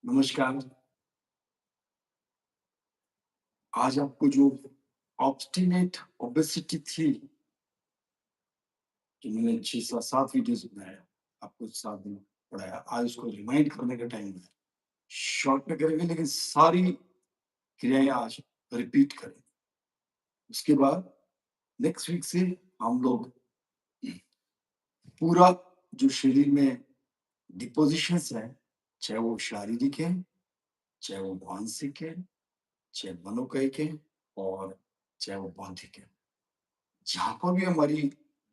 नमस्कार। आज आपको जो ऑब्स्टिनेट ओबेसिटी थी, जो मैंने 6 से 7 वीडियोज़ बनाया, आपको 7 दिन पढ़ाया। आज उसको रिमाइंड करने का टाइम है। शॉर्ट में करेंगे लेकिन सारी क्रियाएँ आज रिपीट करेंगे। उसके बाद नेक्स्ट वीक से हम लोग पूरा जो शरीर में डिपोज़िशंस हैं, चाहे वो शारीरिक हैं, चाहे वो मानसिक हैं, चाहे मनोकायिक हैं और चाहे वो बौद्धिक हैं। जहाँ पर भी हमारी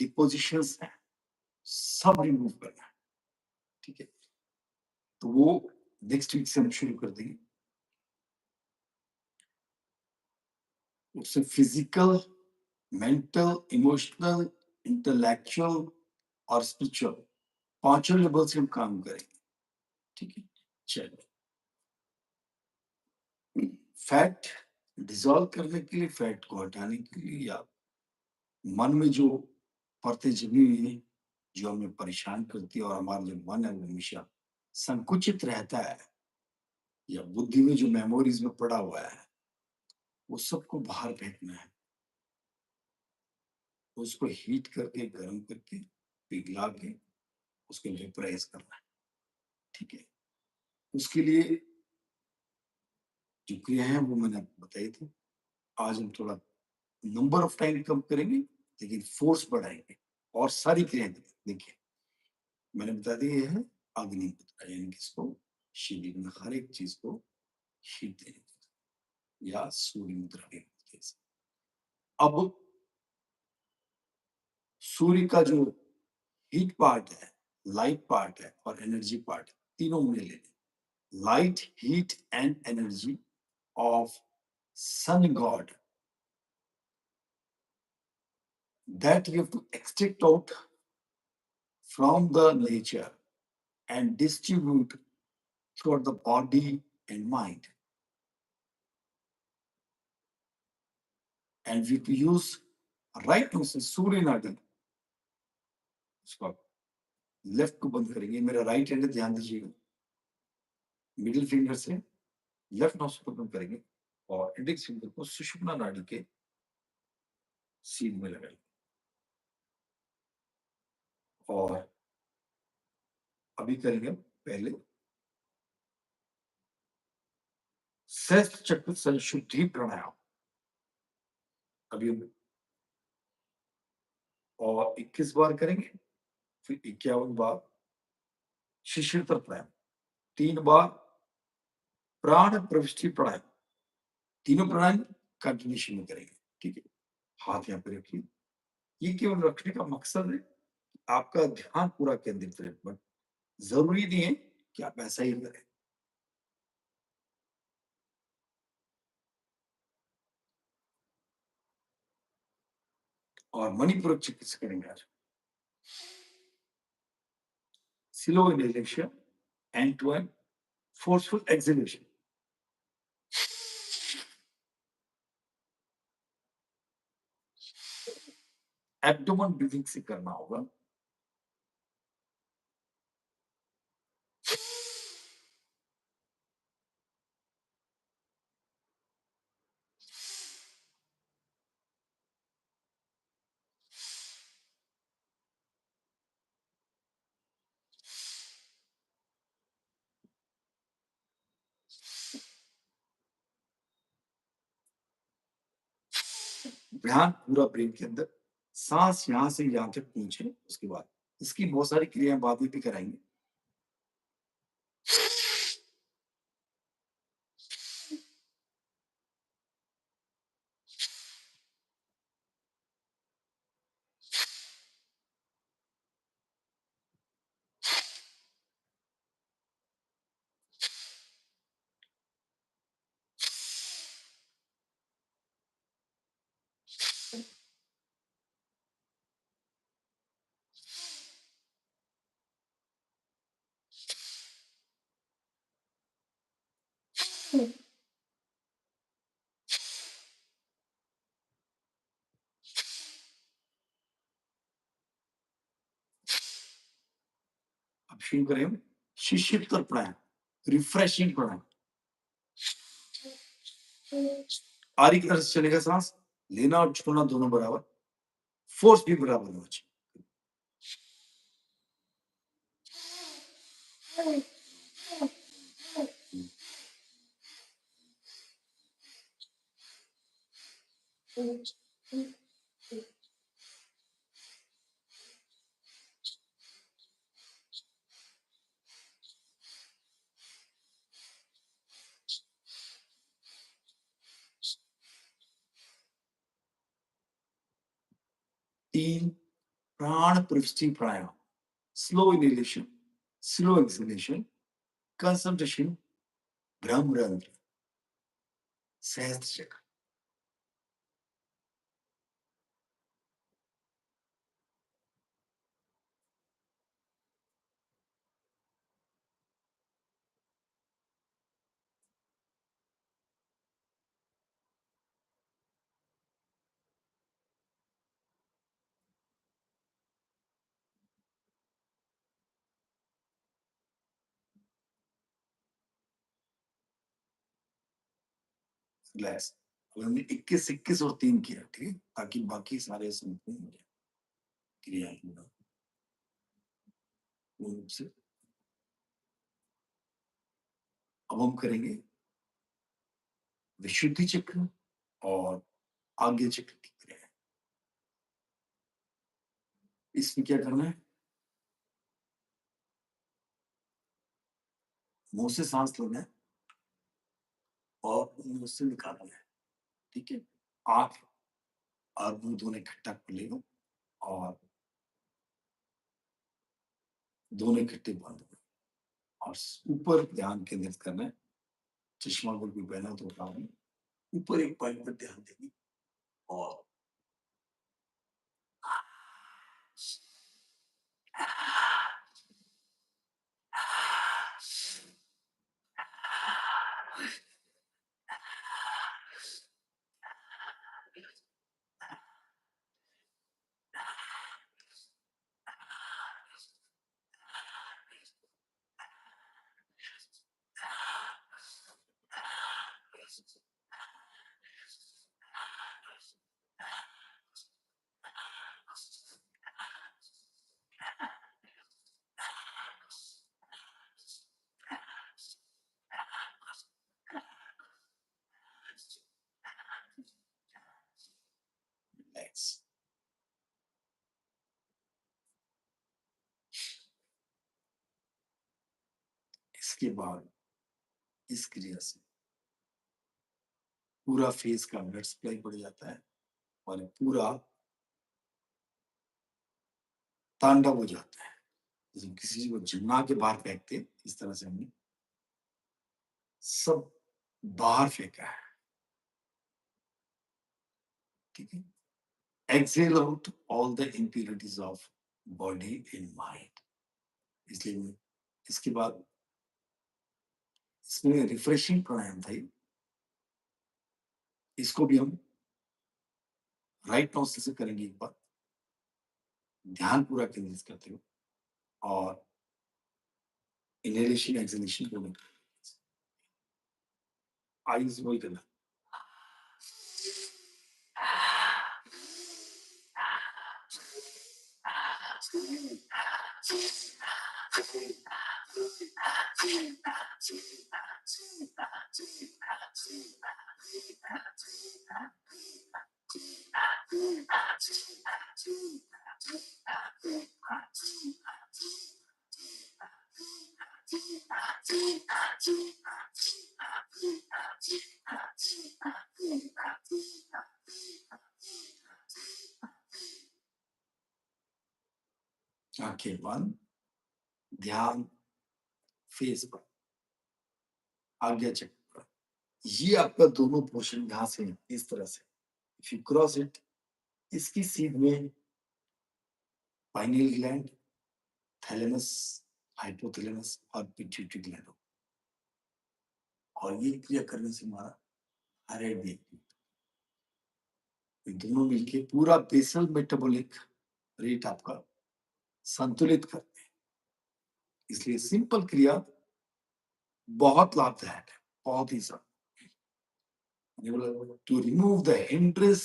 डिपोज़िशंस हैं, सब रिमूव करना है, ठीक है? तो वो नेक्स्ट वीक से हम शुरू कर देंगे। उससे फिज़िकल, मेंटल, इमोशनल, इंटेलेक्चुअल और स्पिरिचुअल पाँचों लेवल से हम काम करेंगे, ठीक है? चलिए। फैट डिसॉल्व करने के लिए, फैट को हटाने के लिए या मन में जो परतें जमी हुई हैं, जो हमें परेशान करती है और हमारा जो मन है वो हमेशा संकुचित रहता है या बुद्धि में जो मेमोरीज़ में पड़ा हुआ है, वो सबको बाहर फेंकना है। उसको हीट करके, गरम करके, पिघला के उसको वेपराइज़ करना है, ठीक है? उसके लिए जो क्रिया है वो मैंने आपको बताई थी। आज हम थोड़ा नंबर ऑफ टाइम कम करेंगे, लेकिन फोर्स बढ़ाएँगे और सारी क्रियाएँ करेंगे। देखिए, मैंने बता दी ये है अग्नि मुद्रा यानी कि इसको शरीर में हर एक चीज़ को हीट देने की या सूर्य मुद्रा भी बोलते हैं इसे। अब सूर्य का जो हीट पार्ट है, लाइट पार्ट है और एनर्जी पार्ट है, तीनों हमने ले लें। Light, heat, and energy of sun god that you have to extract out from the nature and distribute throughout the body and mind. And we use right now से सूर्य नाड़ी उसको आप लेफ्ट को बंद करेंगे मेरा राइट हैंड है ध्यान दीजिएगा मिडिल फिंगर से लेफ्ट नोस्ट्रिल को बंद करेंगे और इंडेक्स फिंगर को सुषुम्ना नाड़ी के सीध में लगाएंगे और अभी करेंगे पहले सहस्त्र चक्र संशुद्धि प्राणायाम अभी हम और 21 बार करेंगे, फिर 51 बार शिशिर प्राणायाम, 3 बार प्राण प्रविष्टि प्राणायाम, तीनों प्राणायाम कंटिन्यूशन में करेंगे, ठीक है? हाथ यहाँ पे रखिए। ये केवल रखने का मकसद है, आपका ध्यान पूरा केंद्रित रहे, बट ज़रूरी नहीं है कि आप ऐसा ही करें। और मणिपुरक चिकित्सा करेंगे आज। Slow inhalation, end to end forceful exhalation. Abdomen breathing से करना होगा। ध्यान पूरा ब्रेन के अंदर, सांस यहाँ से यहाँ तक पहुँचे, उसके बाद इसकी बहुत सारी क्रियाएँ बाद में भी कराएँगे। अब शुरू करें शिशिर प्राणायाम। रिफ्रेशिंग प्राणायाम। आरी की तरह से चलेगा सांस, लेना और छोड़ना दोनों बराबर, फोर्स भी बराबर होना चाहिए। तीन प्राण प्रविष्टि pranayama, slow inhalation, slow exhalation, concentration, ब्रह्मरंध्र, सहस्त्र चक्र। रिलैक्स। अब हमने 21 21 और 3 किया, ठीक है, ताकि बाकी सारे संपूर्ण हो जाए क्रिया रूप से। अब हम करेंगे विशुद्धि चक्र और आज्ञा चक्र की क्रिया। इसमें क्या करना है, मुंह से सांस लेना है और मुंह से निकालना है, ठीक है। आंख और मुंह दोनों इकट्ठा खुलेगा और दोनों इकट्ठे बंद होंगे और ऊपर ध्यान केंद्रित करना है। चश्मा अगर कोई पहना तो उतार लें। ऊपर एक पॉइंट पर ध्यान देंगे और रिलैक्स। इसके बाद इस क्रिया से पूरा फेस का ब्लड सप्लाई बढ़ जाता है और पूरा तांडव हो जाता है। जैसे किसी चीज को जिन्ना के बाहर फेंकते हैं, इस तरह से हमने सब बाहर फेंका है, ठीक है। Expel out all the impurities of body and mind. इसलिए इसके बाद इसमें रिफ्रेशिंग प्राणायाम था, इसको भी हम राइट नोस्ट्रल से करेंगे एक बार, ध्यान पूरा केंद्रित करते हुए और इनहेलेशन एक्सहेलेशन दोनों। आईज वही करना। आंखें बंद, ध्यान फेस पर, आज्ञा चक्र पर। ये आपका दोनों पोर्शन यहां से इस तरह से, इफ यू क्रॉस इट, इसकी सीध में पाइनियल ग्लैंड, थैलेमस, हाइपोथैलेमस और पिट्यूटरी ग्लैंड हो। और ये क्रिया करने से हमारा थायराइड भी दोनों मिलके पूरा बेसल मेटाबॉलिक रेट आपका संतुलित करते हैं। इसलिए सिंपल क्रिया बहुत लाभदायक है, बहुत ही ज्यादा। To remove the hindrance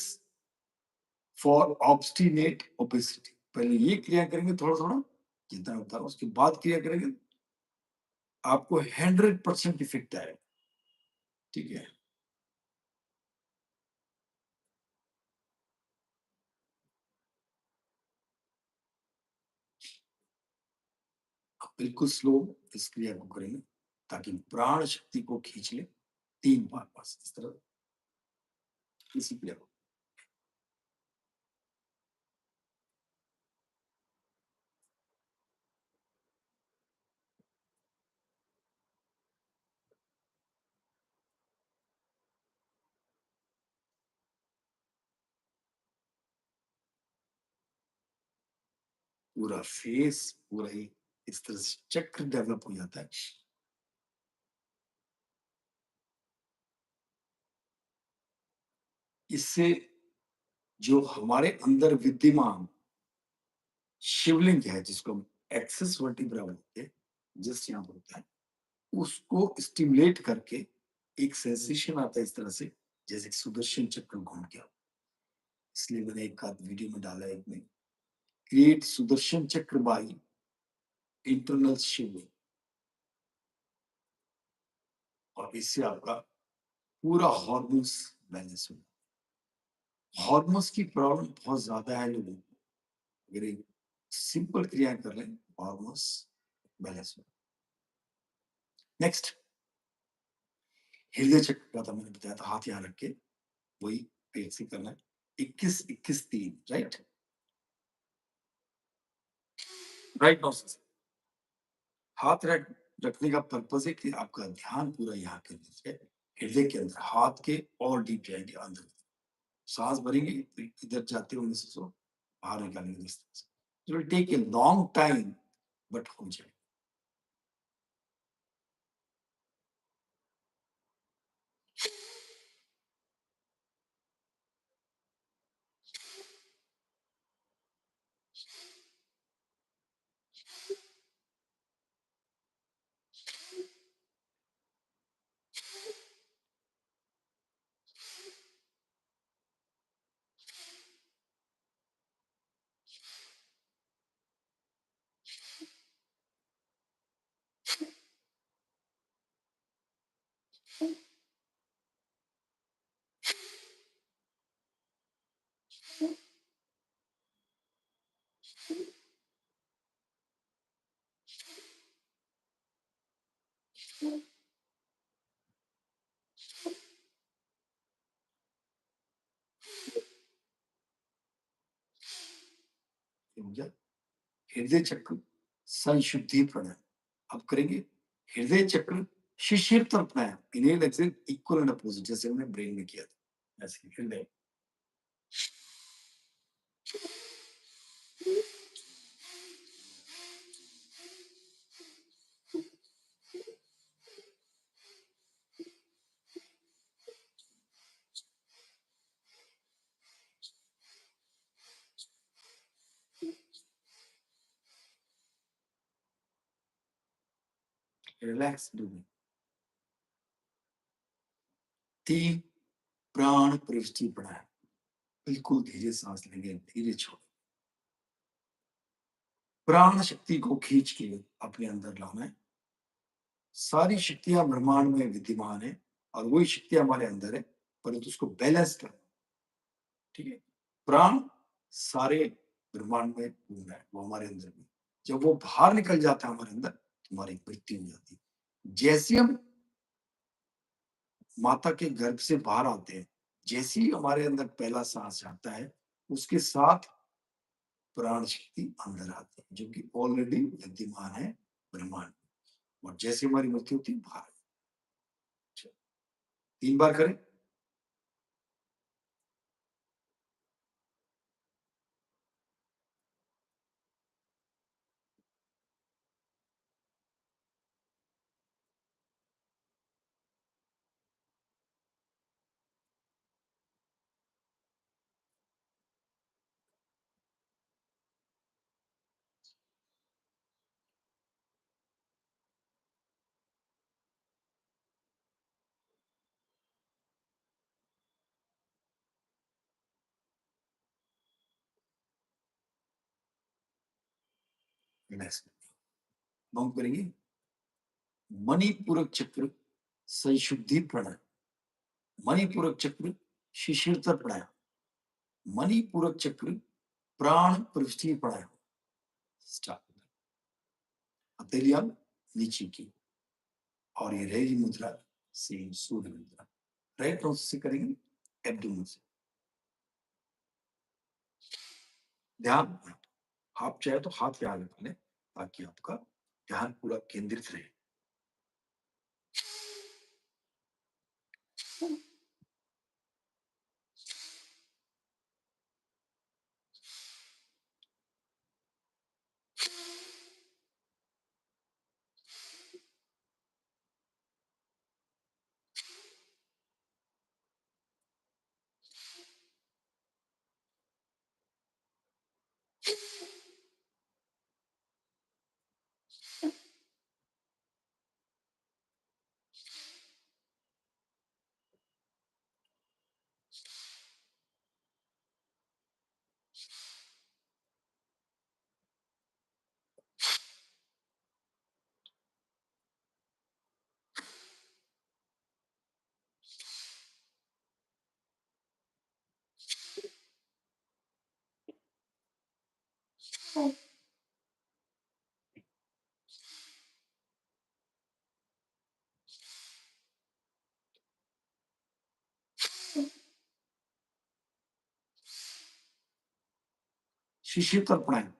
for obstinate obesity, पहले ये क्रिया करेंगे थोड़ा थोड़ा जितना होता है, उसके बाद क्रिया करेंगे, आपको 100% इफेक्ट आएगा। ठीक है, आप बिल्कुल स्लो इस क्रिया को करेंगे ताकि प्राण शक्ति को खींच ले 3 बार, बस इस तरह इसी क्रिया को। पूरा फेस पूरा ही इस तरह से चक्र डेवलप हो जाता है। इससे जो हमारे अंदर विद्यमान शिवलिंग है, जिसको हम एक्सेस वर्टिब्रा बोलते हैं, जिस यहाँ पर होता है, उसको स्टिमुलेट करके एक सेंसेशन आता है इस तरह से, जैसे सुदर्शन चक्र घूम गया। इसलिए मैंने एक आध वीडियो में डाला है, एक में क्रिएट सुदर्शन चक्र बाई इंटरनल शिवलिंग, और इससे आपका पूरा हॉर्मोन्स बैलेंस हो। हॉर्मोन्स की प्रॉब्लम बहुत ज्यादा है लोगों को, अगर एक सिंपल क्रिया कर लें हॉर्मोन्स बैलेंस हो। नेक्स्ट, हृदय चक्र का था, मैंने बताया था, हाथ यहाँ रख के वही पेट से करना है, 21-21-3, राइट राइट नॉसेस। हाथ रखने का पर्पज है कि आपका ध्यान पूरा यहाँ के अंदर, हृदय के अंदर, हाथ के और डीप जाएंगे अंदर, सांस भरेंगे तो इधर जाते होंगे से बाहर निकालेंगे इस तरह से। It will take a long time, but हो जाए। समझा? हृदय चक्र संशुद्धि प्राणायाम अब करेंगे। हृदय चक्र शिशिर तरफ pranayama, inhale exhale equal and opposite, जैसे हमने ब्रेन में किया था, ऐसे हृदय। रिलैक्स डूइंग 3 प्राण प्रविष्टि प्राणायाम, बिल्कुल धीरे सांस लेंगे, धीरे छोड़, प्राण शक्ति को खींच के अपने अंदर लाना है। सारी शक्तियां ब्रह्मांड में विद्यमान है और वही शक्तियां हमारे अंदर है, परंतु उसको बैलेंस करना। ठीक है, प्राण सारे ब्रह्मांड में घूम रहा है, वो हमारे अंदर भी, जब वो बाहर निकल जाता है हमारे अंदर, तुम्हारी मृत्यु हो जाती है। जैसे हम माता के गर्भ से बाहर आते हैं, जैसे ही हमारे अंदर पहला सांस जाता है, उसके साथ प्राण शक्ति अंदर आती है, जो कि ऑलरेडी विद्यमान है ब्रह्मांड में, और जैसे हमारी मृत्यु होती है बाहर। 3 बार करें। रिलैक्स बाउंड करेंगे। मणिपूरक चक्र संशुद्धि प्राणायाम, मणिपूरक चक्र शिशिरतर प्राणायाम, मणिपूरक चक्र प्राण प्रविष्टि प्राणायाम। स्टार्ट। हथेलियां नीचे की और ये रहेगी मुद्रा सेम सूर्य मुद्रा। राइट नोज से करेंगे, एब्डोमेन से। ध्यान, आप चाहे तो हाथ पे आगे डालें ताकि आपका ध्यान पूरा केंद्रित रहे। शिशिरतर प्राणायाम।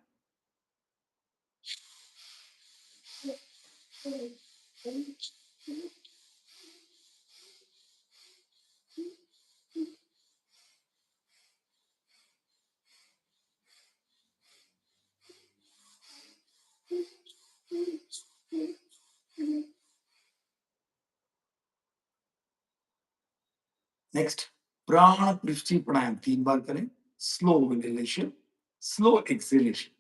नेक्स्ट प्राण पृष्ठी प्राणायाम 3 बार करें। Slow inhalation, slow exhalation.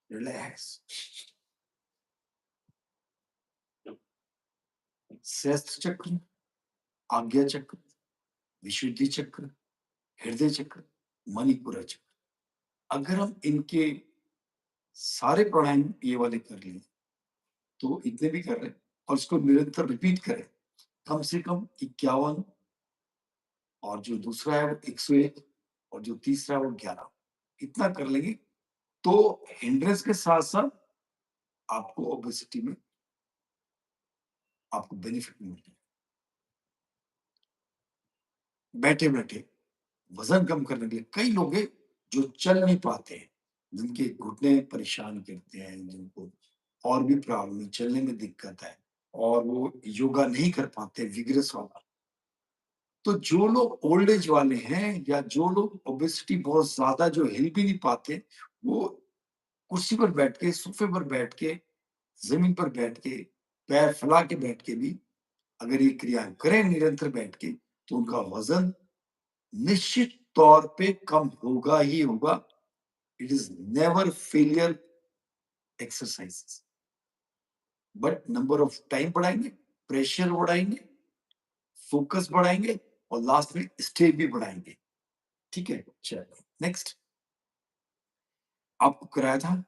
Relax. सहस्त्र चक्र, आज्ञा चक्र, विशुद्धि चक्र, हृदय चक्र, मणिपुर चक्र। अगर हम इनके सारे प्राणायाम ये वाले कर लिए तो इतने भी कर रहे और इसको निरंतर रिपीट करें कम से कम 51, और जो दूसरा है वो 101, और जो तीसरा है वो 11, इतना कर लेंगे तो हिंड्रेंस के साथ साथ आपको ओबेसिटी में आपको बेनिफिट मिलता है। बैठे बैठे वजन कम करने के लिए कई लोग हैं जो चल नहीं पाते हैं, जिनके घुटने परेशान करते हैं, जिनको और भी प्रॉब्लम है, चलने में दिक्कत है और वो योगा नहीं कर पाते विग्रेस वाला। तो जो लोग ओल्ड एज वाले हैं या जो लोग ओबेसिटी बहुत ज्यादा जो हिल भी नहीं पाते, वो कुर्सी पर बैठ के, सोफे पर बैठ के, जमीन पर बैठ के, पैर फैला के बैठ के भी अगर ये क्रियाएं करें निरंतर बैठ के तो उनका वजन निश्चित तौर पे कम होगा ही होगा। It is never failure exercises, but number of time बढ़ाएंगे, प्रेशर बढ़ाएंगे, फोकस बढ़ाएंगे और लास्ट में स्टेज भी बढ़ाएंगे। ठीक है, चलो नेक्स्ट। आपको कराया था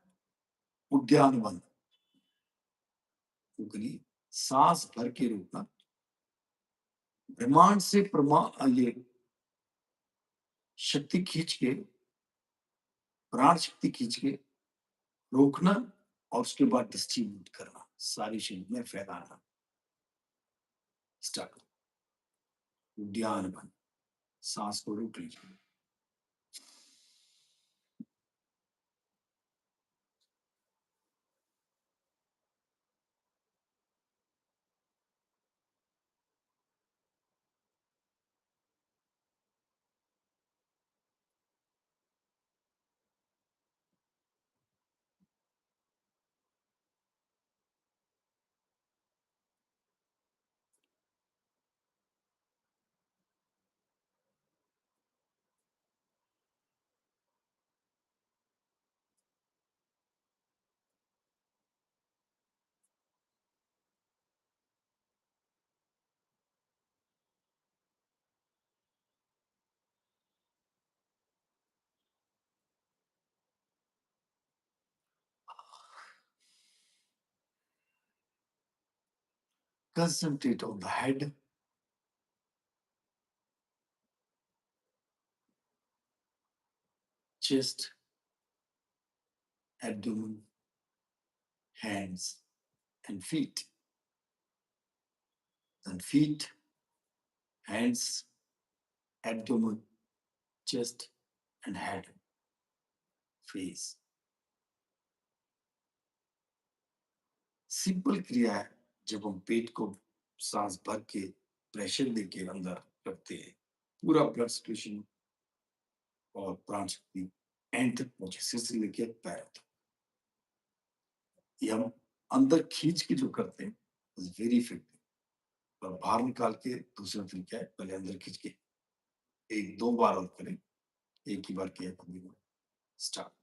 उद्यान वन, सांस भर के रोकना, ब्रह्मांड से ये शक्ति खींच के, प्राण शक्ति खींच के रोकना और उसके बाद डिस्ट्रीब्यूट करना, सारी शरीर में फैलाना। स्टार्ट। उद्यान बन, सांस को रोक लीजिए। concentrate on the head, chest, abdomen, hands, and feet. Then feet, hands, abdomen, chest, and head, face. Simple क्रिया है जब हम पेट को सांस भर के प्रेशर देके अंदर रखते हैं, पूरा ब्लड सर्कुलेशन और प्राण शक्ति एंड तक पहुंचे, सिर से लेके पैर तक। ये हम अंदर खींच के जो करते हैं इज वेरी इफेक्टिव, और बाहर निकाल के दूसरा तरीका है, पहले अंदर खींच के एक दो बार और करें, एक ही बार किया कभी स्टार्ट।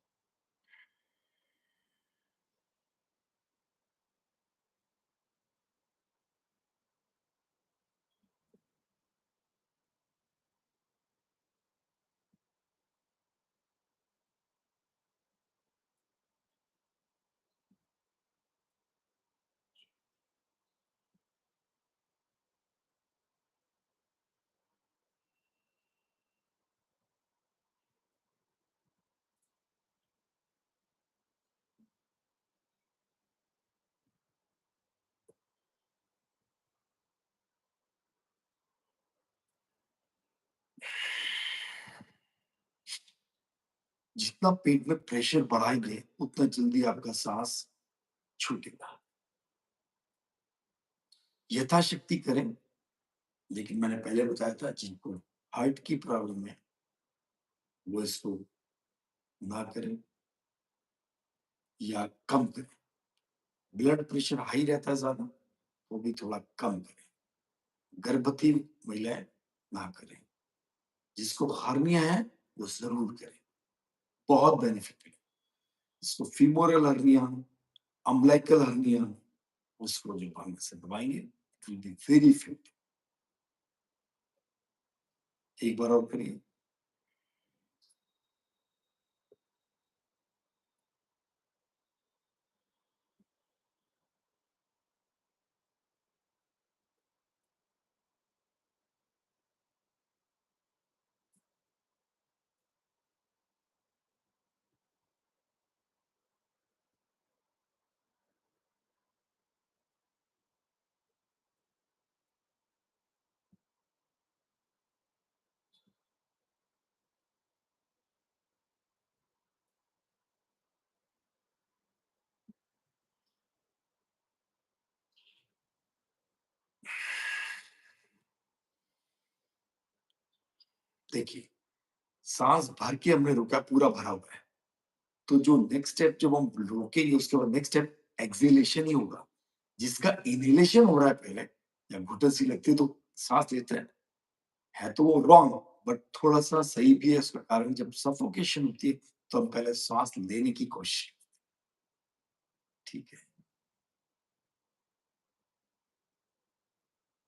जितना पेट में प्रेशर बढ़ाएंगे उतना जल्दी आपका सांस छूटेगा। यथाशक्ति करें, लेकिन मैंने पहले बताया था जिनको हार्ट की प्रॉब्लम है वो इसको ना करें या कम करें। ब्लड प्रेशर हाई रहता है ज्यादा, वो भी थोड़ा कम करें। गर्भवती महिलाएं ना करें। जिसको हार्निया है वो जरूर करें, बहुत बेनिफिट है। जिसको फीमोरल हर्निया, अम्बलाइकल हर्निया, उसको जो हम से दबाएंगे it will be very fit. एक बार और करिए। देखिए, सांस भर के हमने रोका, पूरा भरा हुआ है, तो जो नेक्स्ट स्टेप जब हम रोकेंगे उसके बाद नेक्स्ट स्टेप एक्सेलेशन ही होगा। जिसका इनहेलेशन हो रहा है पहले, या घुटन सी लगती है तो सांस लेते हैं, है तो वो रॉन्ग, बट थोड़ा सा सही भी है। उसका कारण जब सफोकेशन होती है तो हम पहले सांस लेने की कोशिश, ठीक है।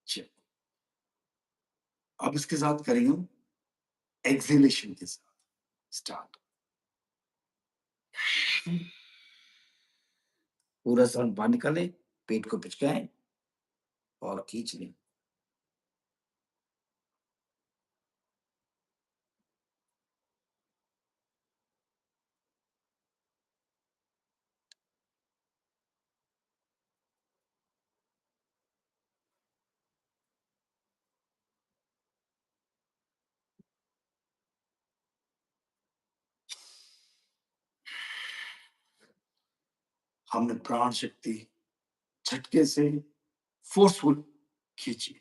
चलो, अब इसके साथ करेंगे हम एक्सेलेशन के साथ स्टार्ट। पूरा सांस बाहर निकालें, पेट को पिचकाएं और खींच लें। हमने प्राण शक्ति झटके से फोर्सफुल खींची,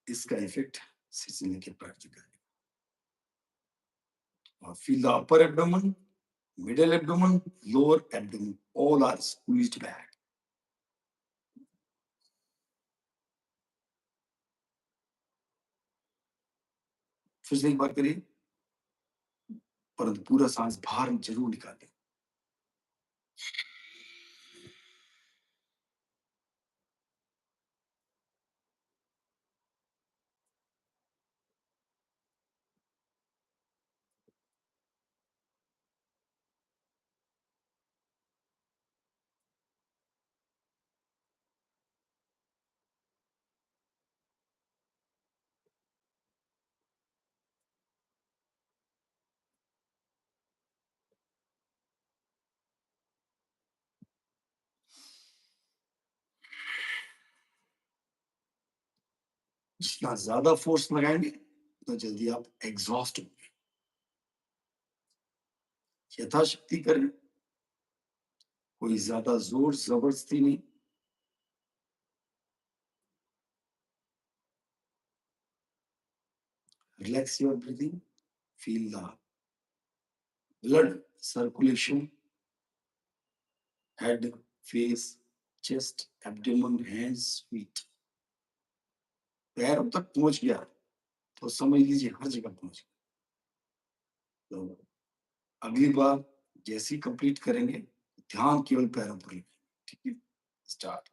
इसका इफेक्ट सिर से लेके पैर तक है। और feel the upper abdomen, middle abdomen, lower abdomen, all are squeezed back. फिर से एक बार करिए, परंतु पूरा सांस बाहर जरूर निकालें। जितना ज्यादा फोर्स लगाएंगे उतना जल्दी आप एग्जॉस्ट होंगे। यथाशक्ति करें, कोई ज्यादा जोर जबरदस्ती नहीं। Relax your breathing, feel the blood circulation, head, face, chest, abdomen, hands, feet. पैरों तक पहुंच गया तो समझ लीजिए हर जगह पहुंच गया। तो अगली बार जैसे ही कंप्लीट करेंगे, ध्यान केवल पैरों पर रखें। ठीक है, स्टार्ट।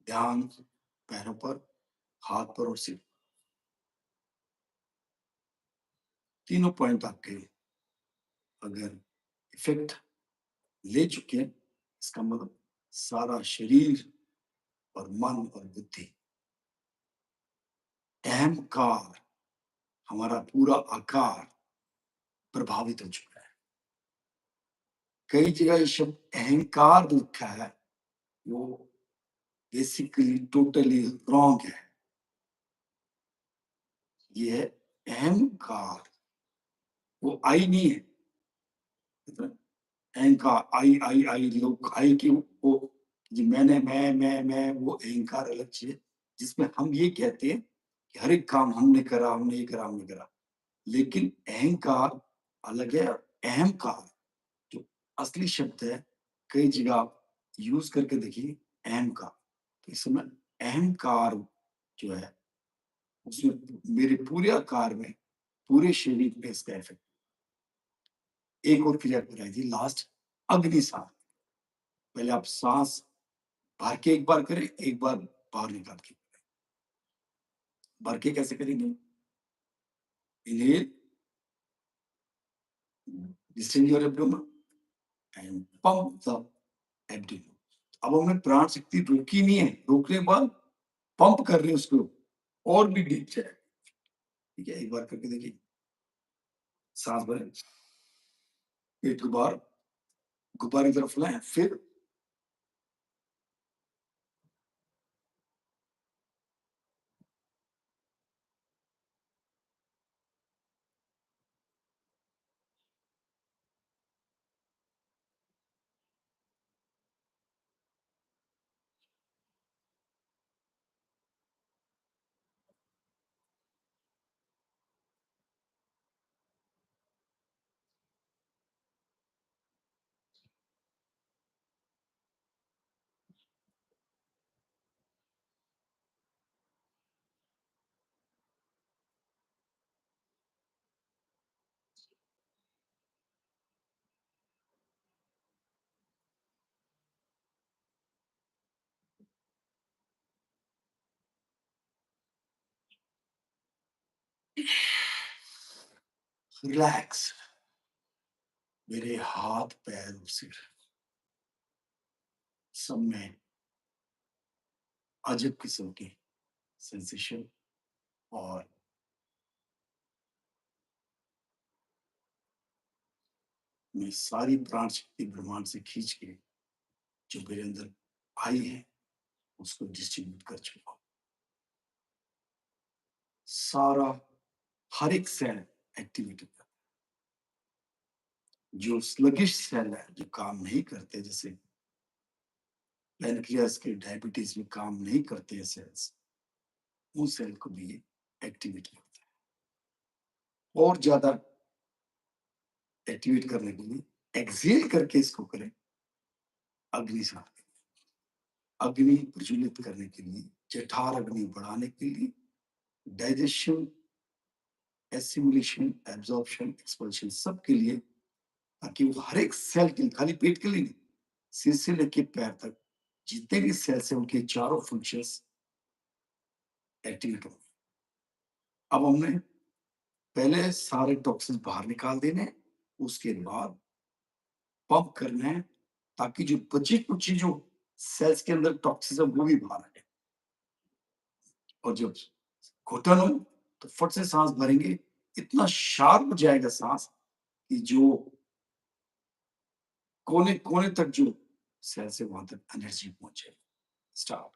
ध्यान पैरों पर, हाथ पर और सिर, तीनों पॉइंट आपके अगर इफेक्ट ले चुके हैं, इसका मतलब सारा शरीर और मन और बुद्धि, अहंकार, हमारा पूरा आकार प्रभावित हो चुका है। कई जगह ये शब्द अहंकार लिखा है, वो बेसिकली टोटली रॉन्ग है। ये है अहंकार, वो आई नहीं है। अहंकार, आई लोग आई की वो, जी मैंने, मैं, वो अहंकार अलग चीज है, जिसमें हम ये कहते हैं कि हर एक काम हमने करा, हमने ये करा, हमने करा। लेकिन अहंकार अलग है। अहंकार जो असली शब्द है, कई जगह आप यूज करके देखिए अहंकार। तो इस समय अहंकार जो है, उसमें मेरे पूरे आकार में, पूरे शरीर में इसका इफेक्ट। एक और क्रिया कराई थी लास्ट, अग्नि सांस। पहले आप सांस भर के एक बार करें, एक बार बाहर निकाल के करें। भर के कैसे करेंगे? Inhale, distance your abdomen and pump the abdomen. अब हमने प्राण शक्ति रोकी नहीं है, रोकने के बाद पंप कर रहे हैं उसको और भी डीप जाए। ठीक है, एक बार करके देखिए। सांस भरें, पेट को बाहर गुब्बारे की तरफ फैलाएं, फिर रिलैक्स। मेरे हाथ, पैर और सिर सब में अजब किस्म की सेंसेशन, और मैं सारी प्राण शक्ति ब्रह्मांड से खींच के जो मेरे अंदर आई है उसको डिस्ट्रीब्यूट कर चुका हूं। सारा, हर एक सेल एक्टिवेट होता है। जो स्लगिश सेल है, जो काम नहीं करते, जैसे पैनक्रियास के डायबिटीज में काम नहीं करते हैं सेल्स, उन सेल को भी एक्टिवेट करता है। और ज्यादा एक्टिवेट करने के लिए एक्सेल करके इसको करें, अग्नि साथ, अग्नि प्रज्वलित करने के लिए, जठार अग्नि बढ़ाने के लिए, डाइजेशन, एसिमुलेशन, एब्जॉर्प्शन, एक्सपल्शन, सब के लिए, ताकि वो हर एक सेल के लिए, खाली पेट के लिए नहीं, सिर से लेके पैर तक जितने भी सेल्स हैं उनके चारों फंक्शंस एक्टिवेट होंगे। अब हमने पहले सारे टॉक्सिन्स बाहर निकाल देने हैं, उसके बाद पंप करना है ताकि जो बची-कुची जो सेल्स के अंदर टॉक्सिन्स है वो भी बाहर आए। और जब घुटन हो तो फट से साँस भरेंगे, इतना शार्प हो जाएगा साँस कि जो कोने-कोने तक जो सेल्स है वहाँ तक एनर्जी पहुँच जाएगी। स्टार्ट।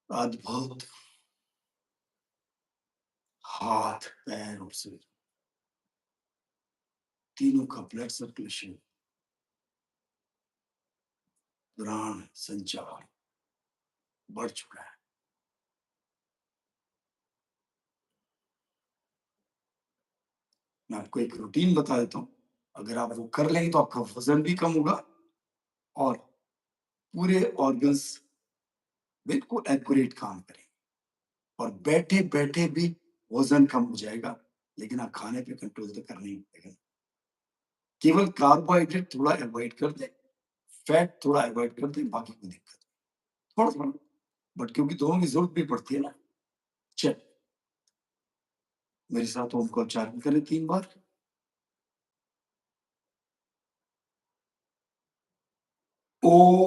अद्भुत। हाथ, पैर और सिर तीनों का ब्लड सर्कुलेशन, प्राण संचार बढ़ चुका है। मैं आपको एक रूटीन बता देता हूँ, अगर आप वो कर लेंगे तो आपका वज़न भी कम होगा और पूरे ऑर्गन्स बिल्कुल एक्यूरेट काम करेंगे और बैठे-बैठे भी वज़न कम हो जाएगा, लेकिन आप खाने पे कंट्रोल तो करना ही पड़ेगा। केवल कार्बोहाइड्रेट थोड़ा अवॉइड कर दें, फैट थोड़ा अवॉइड कर दें, बाकी कोई दिक्कत नहीं। थोड़ा-थोड़ा, बट क्योंकि दोनों की ज़रूरत भी पड़ती है ना। चल, मेरे साथ ओम का उच्चारण करें 3 बार। ओम।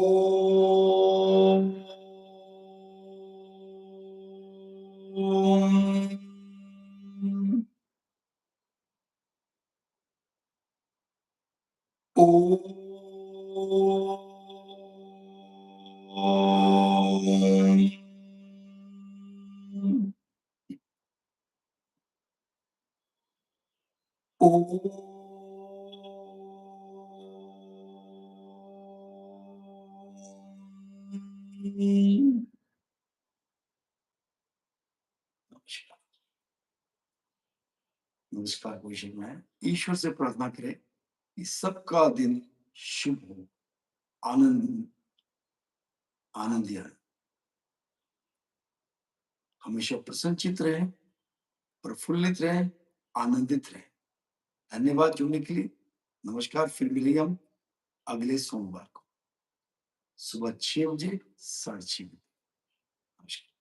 ओम। ओम। नमस्कार। नमस्कार पोजीशन में है। ईश्वर से प्रार्थना करें कि सबका दिन शुभ हो, आनंद आनंदित रहे, हमेशा प्रसन्नचित्त रहें, प्रफुल्लित रहें, आनंदित रहें। धन्यवाद जुड़ने के लिए। नमस्कार, फिर मिलेंगे हम अगले सोमवार को सुबह 6 बजे, साढ़े 6 बजे। नमस्कार।